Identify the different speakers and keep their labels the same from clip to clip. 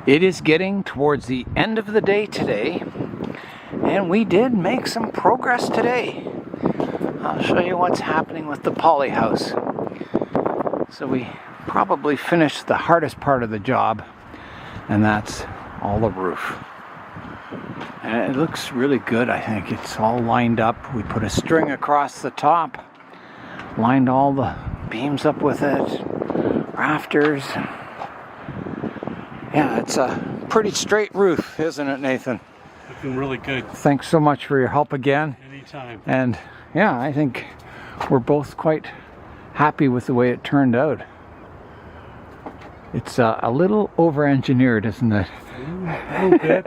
Speaker 1: It is getting towards the end of the day today, and we did make some progress today. I'll show you what's happening with the Polyhouse. So we probably finished the hardest part of the job, and that's all the roof. And it looks really good. I think it's all lined up. We put a string across the top, lined all the beams up with it, rafters. Yeah, it's a pretty straight roof, isn't it, Nathan?
Speaker 2: Looking really good.
Speaker 1: Thanks so much for your help again.
Speaker 2: Anytime.
Speaker 1: And yeah, I think we're both quite happy with the way it turned out. It's a little over-engineered, isn't it?
Speaker 2: A little bit,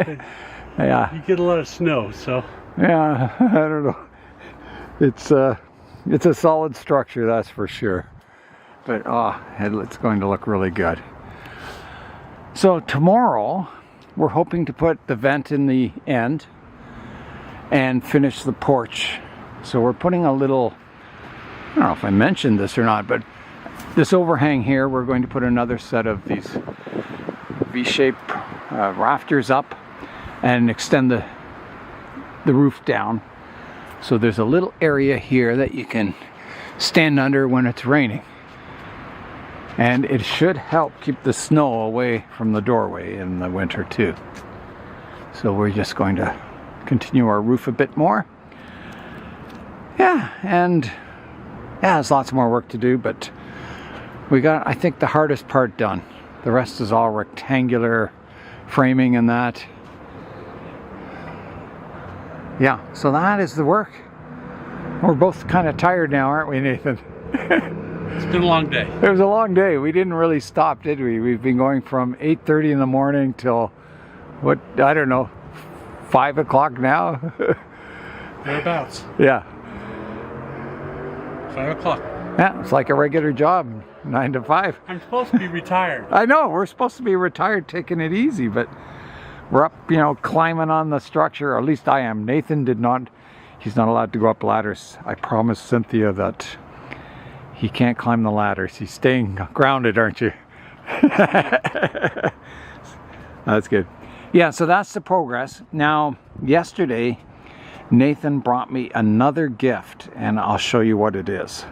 Speaker 2: but
Speaker 1: yeah.
Speaker 2: you get a lot of snow, so.
Speaker 1: Yeah, I don't know. It's a solid structure, that's for sure. But it's going to look really good. So tomorrow, we're hoping to put the vent in the end and finish the porch. So we're putting a little, I don't know if I mentioned this or not, but this overhang here, we're going to put another set of these V-shaped rafters up and extend the roof down. So there's a little area here that you can stand under when it's raining. And it should help keep the snow away from the doorway in the winter too. So we're just going to continue our roof a bit more. Yeah, and yeah, there's lots more work to do, but we got, I think, the hardest part done. The rest is all rectangular framing and that. Yeah, so that is the work. We're both kind of tired now, aren't we, Nathan?
Speaker 2: It's been a long day.
Speaker 1: It was a long day. We didn't really stop, did we? We've been going from 8:30 in the morning till, what, I don't know, 5 o'clock now?
Speaker 2: Thereabouts.
Speaker 1: Yeah.
Speaker 2: 5 o'clock.
Speaker 1: Yeah, it's like a regular job, 9 to 5.
Speaker 2: I'm supposed to be retired.
Speaker 1: I know, we're supposed to be retired, taking it easy, but we're up, climbing on the structure, or at least I am. Nathan did not, he's not allowed to go up ladders. I promised Cynthia that he can't climb the ladders. He's staying grounded, aren't you? That's good. Yeah, so that's the progress. Now, yesterday, Nathan brought me another gift, and I'll show you what it is.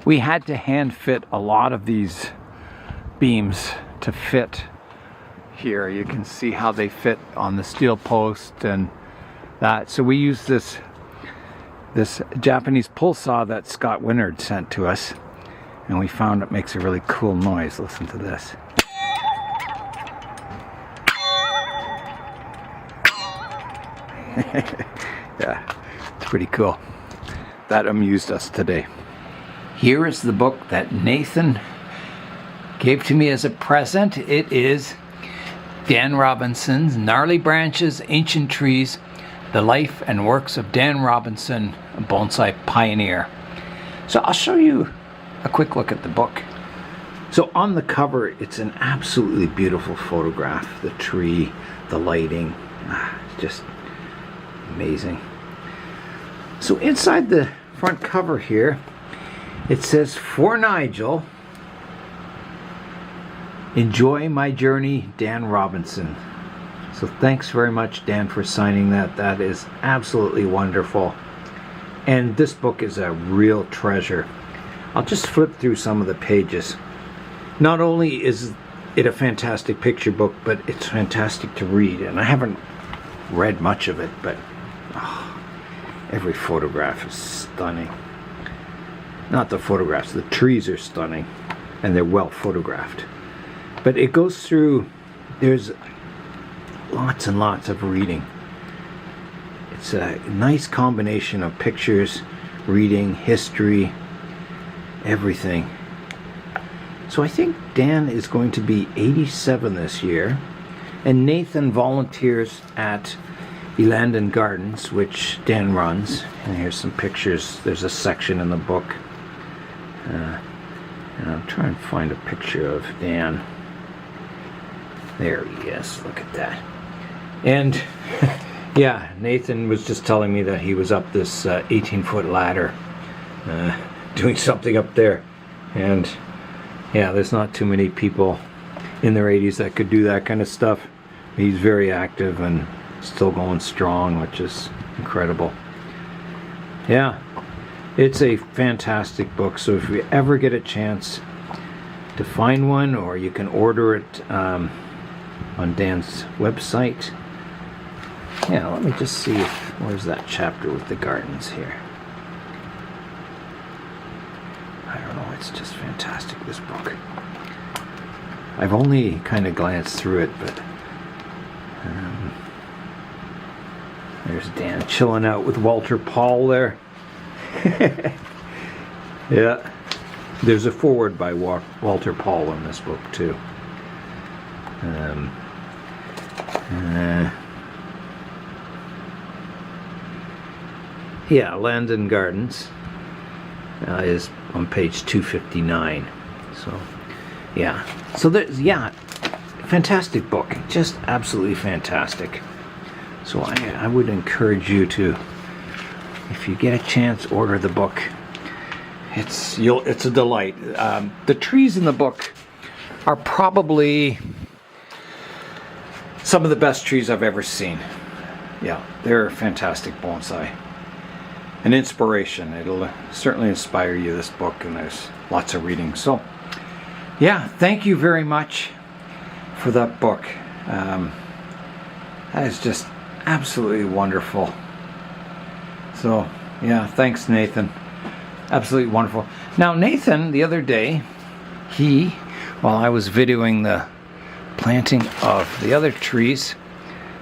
Speaker 1: We had to hand fit a lot of these beams to fit here. You can see how they fit on the steel post and that. So we used this Japanese pull saw that Scott Winnard sent to us, and we found it makes a really cool noise. Listen to this. Yeah, it's pretty cool. That amused us today. Here is the book that Nathan gave to me as a present. It is Dan Robinson's Gnarly Branches, Ancient Trees, The Life and Works of Dan Robinson, a bonsai pioneer. So I'll show you a quick look at the book. So on the cover, it's an absolutely beautiful photograph. The tree, the lighting, it's just amazing. So inside the front cover here, it says, "For Nigel, enjoy my journey, Dan Robinson." So thanks very much, Dan, for signing that. That is absolutely wonderful. And this book is a real treasure. I'll just flip through some of the pages. Not only is it a fantastic picture book, but it's fantastic to read. And I haven't read much of it, but every photograph is stunning. Not the photographs, the trees are stunning, and they're well photographed. But it goes through, there's lots and lots of reading. It's a nice combination of pictures, reading, history, everything. So I think Dan is going to be 87 this year, and Nathan volunteers at Elandon Gardens, which Dan runs. And here's some pictures. There's a section in the book. And I'll try and find a picture of Dan. There he is. Look at that. And yeah, Nathan was just telling me that he was up this 18-foot ladder doing something up there. And yeah, there's not too many people in their 80s that could do that kind of stuff. He's very active and still going strong, which is incredible. Yeah, it's a fantastic book. So if you ever get a chance to find one, or you can order it on Dan's website. Yeah, let me just see where's that chapter with the gardens here. I don't know, it's just fantastic, this book. I've only kind of glanced through it, but there's Dan chilling out with Walter Paul there. Yeah, there's a foreword by Walter Paul in this book too. Yeah, Land and Gardens is on page 259. So, yeah. So there's, yeah, fantastic book. Just absolutely fantastic. So I would encourage you to, if you get a chance, order the book. It's a delight. The trees in the book are probably some of the best trees I've ever seen. Yeah, they're fantastic bonsai. An inspiration. It'll certainly inspire you, this book, and there's lots of reading. So, yeah, thank you very much for that book. That is just absolutely wonderful. So, yeah, thanks, Nathan. Absolutely wonderful. Now, Nathan, the other day, while I was videoing the planting of the other trees,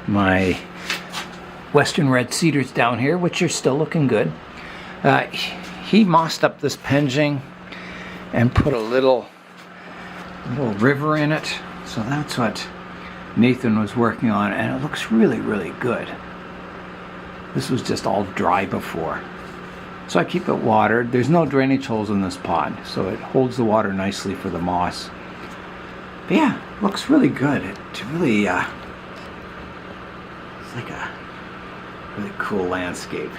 Speaker 1: my Western red cedars down here, which are still looking good, he mossed up this penjing and put a little river in it. So that's what Nathan was working on, and it looks really, really good. This was just all dry before. So I keep it watered. There's no drainage holes in this pot, so it holds the water nicely for the moss. But yeah, looks really good. It's really, it's like a really cool landscape.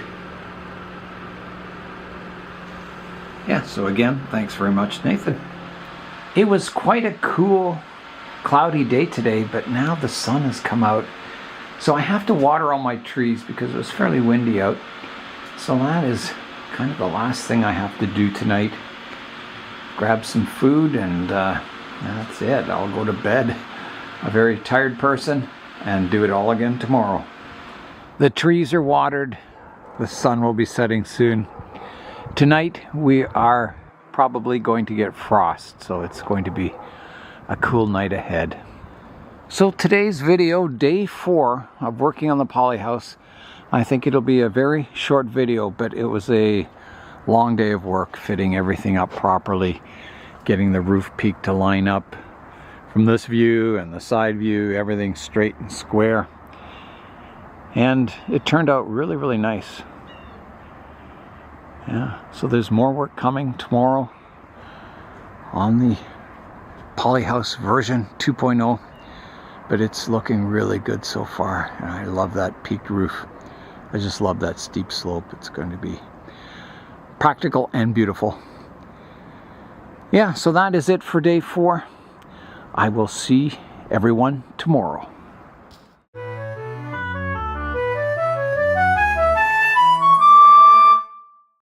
Speaker 1: Yeah, so again, thanks very much, Nathan. It was quite a cool, cloudy day today, but now the sun has come out. So I have to water all my trees because it was fairly windy out. So that is kind of the last thing I have to do tonight. Grab some food and that's it. I'll go to bed, a very tired person, and do it all again tomorrow. The trees are watered. The sun will be setting soon. Tonight we are probably going to get frost, so it's going to be a cool night ahead. So today's video, day 4 of working on the Polyhouse. I think it'll be a very short video, but it was a long day of work, fitting everything up properly, getting the roof peak to line up from this view and the side view, everything straight and square. And it turned out really, really nice. Yeah, so there's more work coming tomorrow on the Polyhouse version 2.0, but it's looking really good so far, and I love that peaked roof. I just love that steep slope. It's going to be practical and beautiful. Yeah, so that is it for day 4. I will see everyone tomorrow.